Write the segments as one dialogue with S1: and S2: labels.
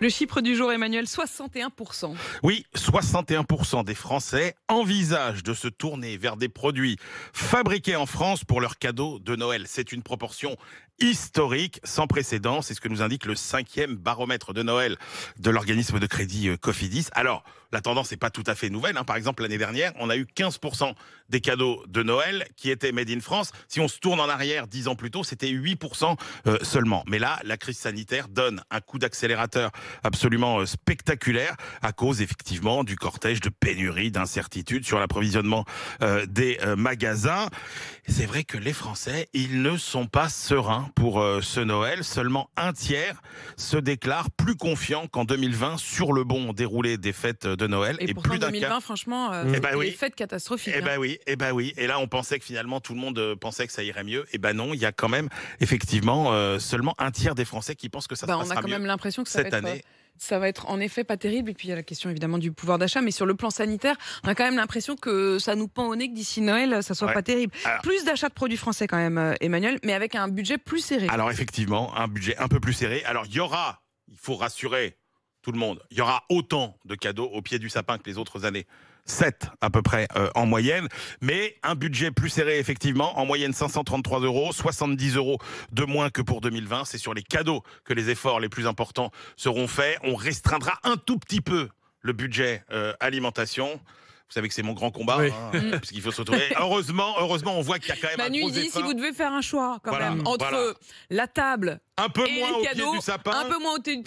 S1: Le chiffre du jour, Emmanuel, 61%.
S2: Oui, 61% des Français envisagent de se tourner vers des produits fabriqués en France pour leurs cadeaux de Noël. C'est une proportion historique, sans précédent. C'est ce que nous indique le 5e baromètre de Noël de l'organisme de crédit Cofidis. Alors, la tendance n'est pas tout à fait nouvelle. Par exemple, l'année dernière, on a eu 15% des cadeaux de Noël qui étaient made in France. Si on se tourne en arrière 10 ans plus tôt, c'était 8% seulement. Mais là, la crise sanitaire donne un coup d'accélérateur absolument spectaculaire à cause effectivement du cortège de pénuries, d'incertitudes sur l'approvisionnement des magasins. C'est vrai que les Français, ils ne sont pas sereins pour ce Noël. Seulement un tiers se déclare plus confiant qu'en 2020 sur le bon déroulé des fêtes de Noël.
S1: Et pourtant,
S2: plus d'un
S1: 2020,
S2: quart.
S1: franchement,
S2: oui.
S1: les fêtes catastrophiques.
S2: Oui. Et là, on pensait que finalement, tout le monde pensait que ça irait mieux. Non, il y a quand même, effectivement, seulement un tiers des Français qui pensent que ça se passera mieux.
S1: On a quand même l'impression que
S2: cette année.
S1: Ça va être en effet pas terrible. Et puis il y a la question évidemment du pouvoir d'achat. Mais sur le plan sanitaire, on a quand même l'impression que ça nous pend au nez que d'ici Noël, ça soit pas terrible. Alors, plus d'achats de produits français quand même, Emmanuel, mais avec un budget plus serré.
S2: Alors effectivement, un budget un peu plus serré. Alors il faut rassurer tout le monde, il y aura autant de cadeaux au pied du sapin que les autres années. 7 à peu près en moyenne, mais un budget plus serré effectivement, en moyenne 533 €, 70 € de moins que pour 2020. C'est sur les cadeaux que les efforts les plus importants seront faits. On restreindra un tout petit peu le budget alimentation. Vous savez que c'est mon grand combat, parce qu'il faut se retrouver. Heureusement, on voit qu'il y a quand même
S1: Manu,
S2: un gros
S1: il dit,
S2: effort.
S1: si vous devez faire un choix quand même entre la table
S2: un peu
S1: et
S2: moins
S1: les
S2: au
S1: cadeaux,
S2: pied du sapin,
S1: un peu moins au pied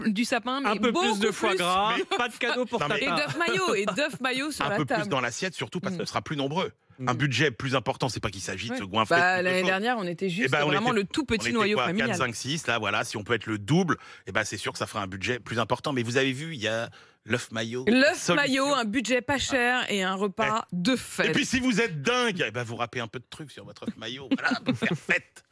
S1: du sapin, mais
S3: un peu plus de foie gras, pas de cadeau pour ta
S1: et d'œufs maillots sur la
S2: un peu
S1: table.
S2: plus dans l'assiette, surtout parce qu'on sera plus nombreux. Un budget plus important, c'est pas qu'il s'agit de se goinfrer.
S1: L'année dernière, on était juste vraiment le tout petit noyau familial.
S2: 4, 5, 6, là, voilà, si on peut être le double, c'est sûr que ça fera un budget plus important. Mais vous avez vu, il y a l'œuf maillot.
S1: L'œuf maillot, un budget pas cher et un repas de fête.
S2: Et puis si vous êtes dingue, vous râpez un peu de trucs sur votre œuf maillot, voilà, pour faire fête.